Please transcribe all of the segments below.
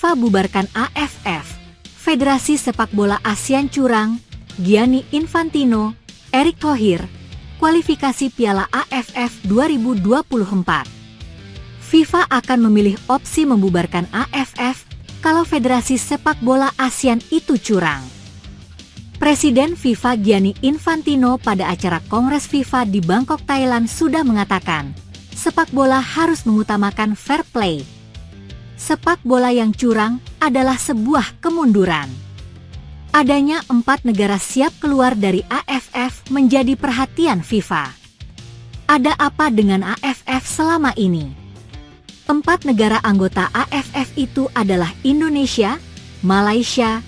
FIFA bubarkan AFF. Federasi Sepak Bola ASEAN curang, Gianni Infantino, Erick Thohir, kualifikasi Piala AFF 2024. FIFA akan memilih opsi membubarkan AFF kalau Federasi Sepak Bola ASEAN itu curang. Presiden FIFA Gianni Infantino pada acara Kongres FIFA di Bangkok, Thailand sudah mengatakan, sepak bola harus mengutamakan fair play. Sepak bola yang curang adalah sebuah kemunduran. Adanya 4 negara siap keluar dari AFF menjadi perhatian FIFA. Ada apa dengan AFF selama ini? 4 negara anggota AFF itu adalah Indonesia, Malaysia,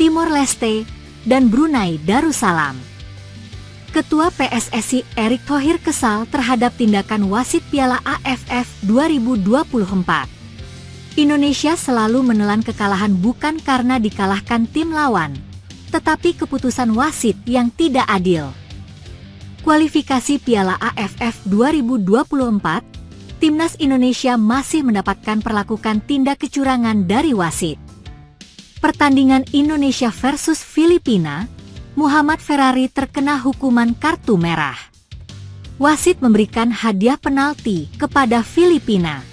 Timor Leste, dan Brunei Darussalam. Ketua PSSI Erick Thohir kesal terhadap tindakan wasit Piala AFF 2024. Indonesia selalu menelan kekalahan bukan karena dikalahkan tim lawan, tetapi keputusan wasit yang tidak adil. Kualifikasi Piala AFF 2024, Timnas Indonesia masih mendapatkan perlakukan tindak kecurangan dari wasit. Pertandingan Indonesia versus Filipina, Muhammad Ferrari terkena hukuman kartu merah. Wasit memberikan hadiah penalti kepada Filipina.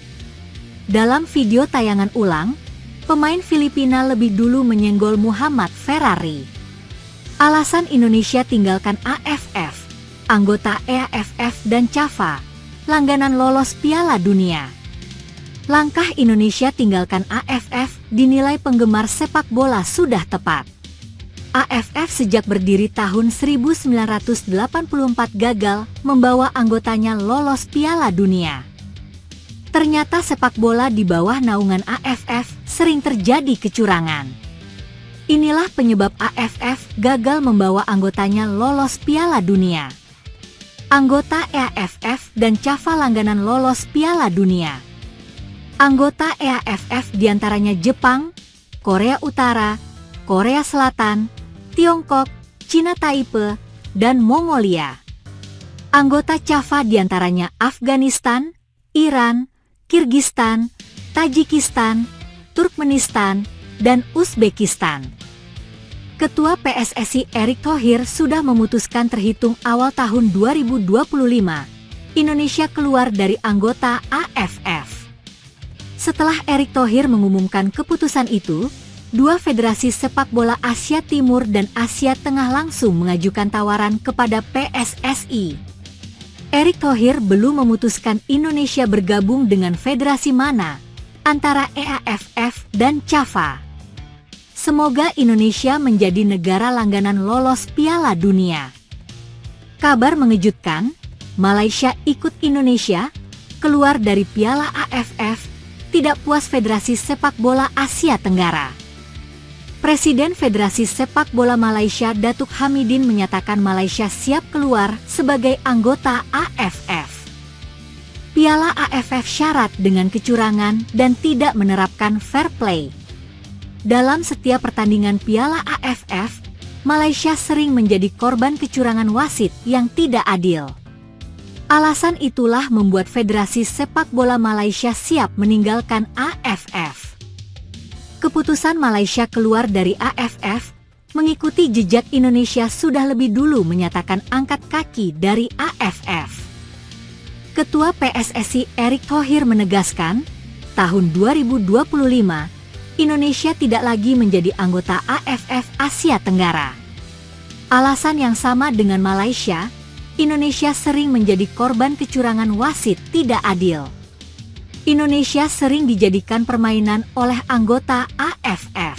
Dalam video tayangan ulang, pemain Filipina lebih dulu menyenggol Muhammad Ferrari. Alasan Indonesia tinggalkan AFF, anggota EAFF dan CAFA, langganan lolos Piala Dunia. Langkah Indonesia tinggalkan AFF dinilai penggemar sepak bola sudah tepat. AFF sejak berdiri tahun 1984 gagal membawa anggotanya lolos Piala Dunia. Ternyata sepak bola di bawah naungan AFF sering terjadi kecurangan. Inilah penyebab AFF gagal membawa anggotanya lolos Piala Dunia. Anggota EAFF dan CAFA langganan lolos Piala Dunia. Anggota EAFF diantaranya Jepang, Korea Utara, Korea Selatan, Tiongkok, Cina Taipei, dan Mongolia. Anggota CAFA diantaranya Afghanistan, Iran, Kirgistan, Tajikistan, Turkmenistan, dan Uzbekistan. Ketua PSSI Erick Thohir sudah memutuskan terhitung awal tahun 2025, Indonesia keluar dari anggota AFF. Setelah Erick Thohir mengumumkan keputusan itu, 2 federasi sepak bola Asia Timur dan Asia Tengah langsung mengajukan tawaran kepada PSSI. Erick Thohir belum memutuskan Indonesia bergabung dengan federasi mana, antara EAFF dan CAFA. Semoga Indonesia menjadi negara langganan lolos Piala Dunia. Kabar mengejutkan, Malaysia ikut Indonesia keluar dari Piala AFF, tidak puas Federasi Sepak Bola Asia Tenggara. Presiden Federasi Sepak Bola Malaysia Datuk Hamidin menyatakan Malaysia siap keluar sebagai anggota AFF. Piala AFF syarat dengan kecurangan dan tidak menerapkan fair play. Dalam setiap pertandingan Piala AFF, Malaysia sering menjadi korban kecurangan wasit yang tidak adil. Alasan itulah membuat Federasi Sepak Bola Malaysia siap meninggalkan AFF. Keputusan Malaysia keluar dari AFF mengikuti jejak Indonesia sudah lebih dulu menyatakan angkat kaki dari AFF. Ketua PSSI Erick Thohir menegaskan, tahun 2025, Indonesia tidak lagi menjadi anggota AFF Asia Tenggara. Alasan yang sama dengan Malaysia, Indonesia sering menjadi korban kecurangan wasit tidak adil. Indonesia sering dijadikan permainan oleh anggota AFF.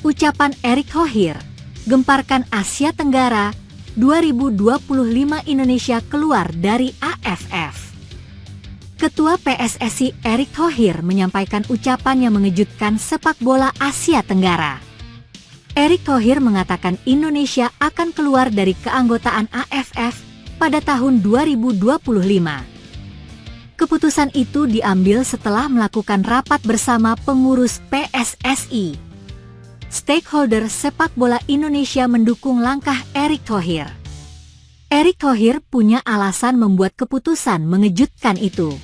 Ucapan Erick Thohir, gemparkan Asia Tenggara, 2025 Indonesia keluar dari AFF. Ketua PSSI Erick Thohir menyampaikan ucapan yang mengejutkan sepak bola Asia Tenggara. Erick Thohir mengatakan Indonesia akan keluar dari keanggotaan AFF pada tahun 2025. Keputusan itu diambil setelah melakukan rapat bersama pengurus PSSI. Stakeholder sepak bola Indonesia mendukung langkah Erick Thohir. Erick Thohir punya alasan membuat keputusan mengejutkan itu.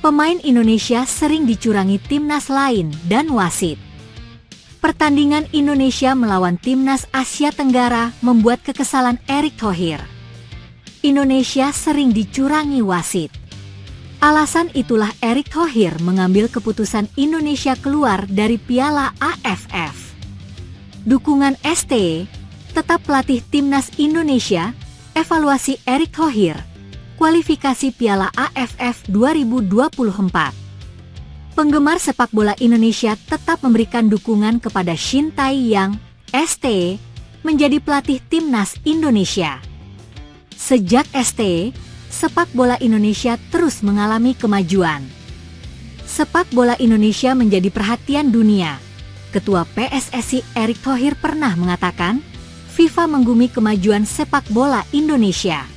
Pemain Indonesia sering dicurangi timnas lain dan wasit. Pertandingan Indonesia melawan timnas Asia Tenggara membuat kekesalan Erick Thohir. Indonesia sering dicurangi wasit. Alasan itulah Erick Thohir mengambil keputusan Indonesia keluar dari Piala AFF. Dukungan ST, tetap pelatih timnas Indonesia, evaluasi Erick Thohir, kualifikasi Piala AFF 2024. Penggemar sepak bola Indonesia tetap memberikan dukungan kepada Shin Tae-yong, ST, menjadi pelatih timnas Indonesia. Sejak ST, sepak bola Indonesia terus mengalami kemajuan. Sepak bola Indonesia menjadi perhatian dunia. Ketua PSSI Erick Thohir pernah mengatakan, FIFA menggumi kemajuan sepak bola Indonesia.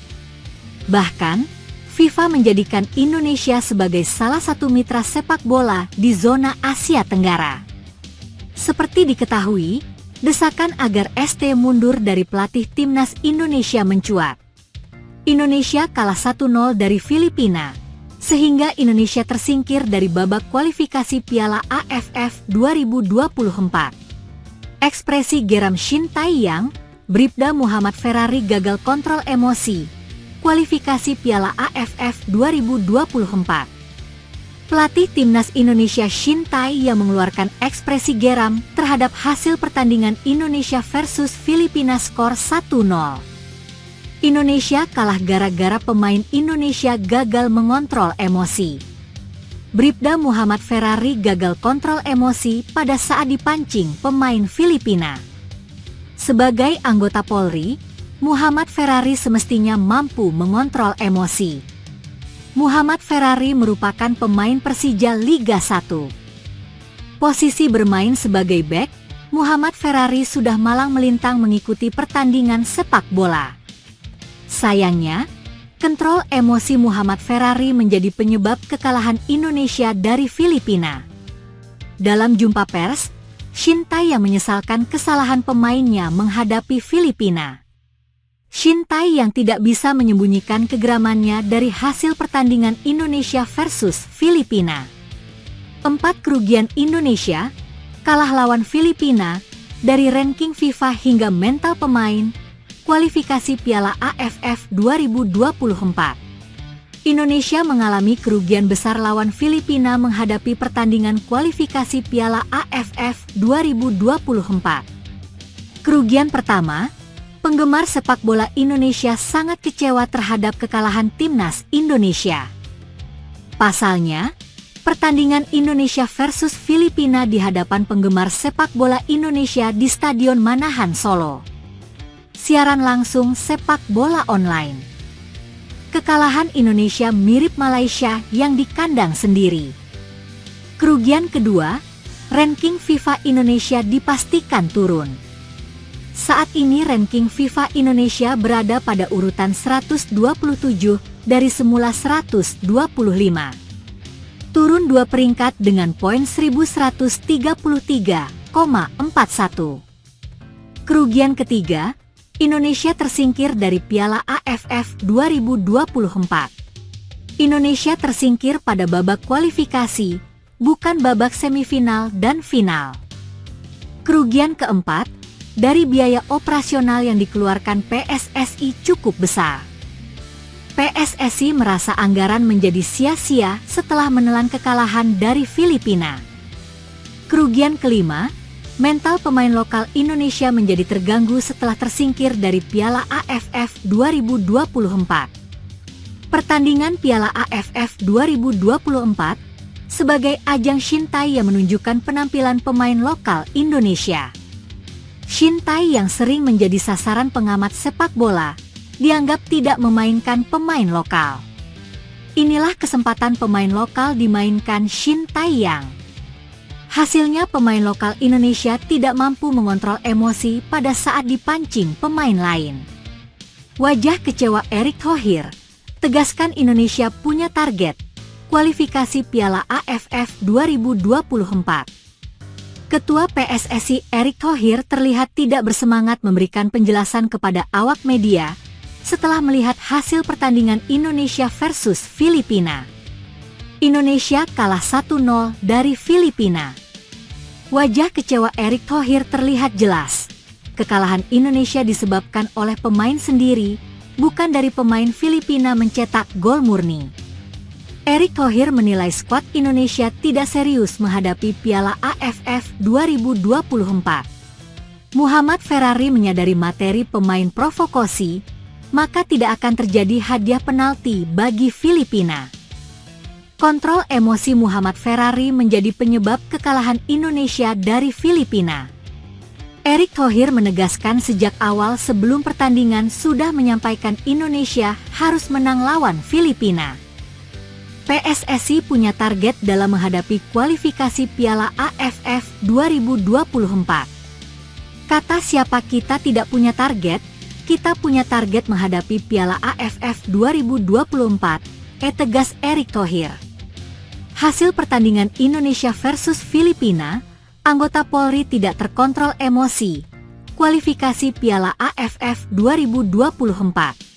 Bahkan, FIFA menjadikan Indonesia sebagai salah satu mitra sepak bola di zona Asia Tenggara. Seperti diketahui, desakan agar ST mundur dari pelatih timnas Indonesia mencuat. Indonesia kalah 1-0 dari Filipina, sehingga Indonesia tersingkir dari babak kualifikasi Piala AFF 2024. Ekspresi geram Shin Tae-yong, Bribda Muhammad Ferrari gagal kontrol emosi. Kualifikasi Piala AFF 2024. Pelatih timnas Indonesia Shin Tae yang mengeluarkan ekspresi geram terhadap hasil pertandingan Indonesia versus Filipina skor 1-0. Indonesia kalah gara-gara pemain Indonesia gagal mengontrol emosi. Bribda Muhammad Ferrari gagal kontrol emosi pada saat dipancing pemain Filipina. Sebagai anggota Polri, Muhammad Ferrari semestinya mampu mengontrol emosi. Muhammad Ferrari merupakan pemain Persija Liga 1. Posisi bermain sebagai bek, Muhammad Ferrari sudah malang melintang mengikuti pertandingan sepak bola. Sayangnya, kontrol emosi Muhammad Ferrari menjadi penyebab kekalahan Indonesia dari Filipina. Dalam jumpa pers, Shin Tae yang menyesalkan kesalahan pemainnya menghadapi Filipina. Shin Tae yang tidak bisa menyembunyikan kegeramannya dari hasil pertandingan Indonesia versus Filipina. 4 kerugian Indonesia, kalah lawan Filipina, dari ranking FIFA hingga mental pemain, kualifikasi Piala AFF 2024. Indonesia mengalami kerugian besar lawan Filipina menghadapi pertandingan kualifikasi Piala AFF 2024. Kerugian pertama, penggemar sepak bola Indonesia sangat kecewa terhadap kekalahan timnas Indonesia. Pasalnya, pertandingan Indonesia versus Filipina di hadapan penggemar sepak bola Indonesia di Stadion Manahan Solo. Siaran langsung sepak bola online. Kekalahan Indonesia mirip Malaysia yang di kandang sendiri. Kerugian kedua, ranking FIFA Indonesia dipastikan turun. Saat ini ranking FIFA Indonesia berada pada urutan 127 dari semula 125. Turun 2 peringkat dengan poin 1133,41. Kerugian ketiga, Indonesia tersingkir dari Piala AFF 2024. Indonesia tersingkir pada babak kualifikasi, bukan babak semifinal dan final. Kerugian keempat, dari biaya operasional yang dikeluarkan PSSI cukup besar. PSSI merasa anggaran menjadi sia-sia setelah menelan kekalahan dari Filipina. Kerugian kelima, mental pemain lokal Indonesia menjadi terganggu setelah tersingkir dari Piala AFF 2024. Pertandingan Piala AFF 2024 sebagai ajang Shin Tae yang menunjukkan penampilan pemain lokal Indonesia. Shin Tae yang sering menjadi sasaran pengamat sepak bola, dianggap tidak memainkan pemain lokal. Inilah kesempatan pemain lokal dimainkan Shin Tae-yong. Hasilnya pemain lokal Indonesia tidak mampu mengontrol emosi pada saat dipancing pemain lain. Wajah kecewa Erick Thohir, tegaskan Indonesia punya target, kualifikasi Piala AFF 2024. Ketua PSSI Erick Thohir terlihat tidak bersemangat memberikan penjelasan kepada awak media setelah melihat hasil pertandingan Indonesia versus Filipina. Indonesia kalah 1-0 dari Filipina. Wajah kecewa Erick Thohir terlihat jelas. Kekalahan Indonesia disebabkan oleh pemain sendiri, bukan dari pemain Filipina mencetak gol murni. Erick Thohir menilai skuad Indonesia tidak serius menghadapi Piala AFF 2024. Muhammad Ferrari menyadari materi pemain provokasi, maka tidak akan terjadi hadiah penalti bagi Filipina. Kontrol emosi Muhammad Ferrari menjadi penyebab kekalahan Indonesia dari Filipina. Erick Thohir menegaskan sejak awal sebelum pertandingan sudah menyampaikan Indonesia harus menang lawan Filipina. PSSI punya target dalam menghadapi kualifikasi Piala AFF 2024. Kata siapa kita tidak punya target, kita punya target menghadapi Piala AFF 2024, tegas Erick Thohir. Hasil pertandingan Indonesia versus Filipina, anggota Polri tidak terkontrol emosi. Kualifikasi Piala AFF 2024.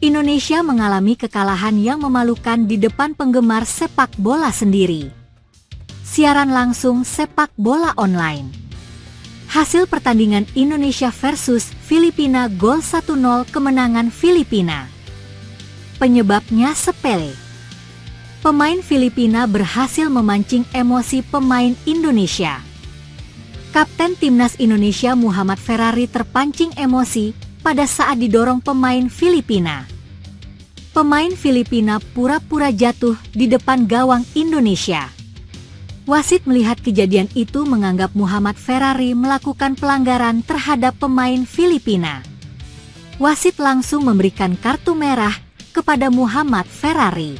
Indonesia mengalami kekalahan yang memalukan di depan penggemar sepak bola sendiri. Siaran langsung sepak bola online. Hasil pertandingan Indonesia versus Filipina gol 1-0 kemenangan Filipina. Penyebabnya sepele. Pemain Filipina berhasil memancing emosi pemain Indonesia. Kapten Timnas Indonesia Muhammad Ferrari terpancing emosi pada saat didorong pemain Filipina. Pemain Filipina pura-pura jatuh di depan gawang Indonesia. Wasit melihat kejadian itu menganggap Muhammad Ferrari melakukan pelanggaran terhadap pemain Filipina. Wasit langsung memberikan kartu merah kepada Muhammad Ferrari.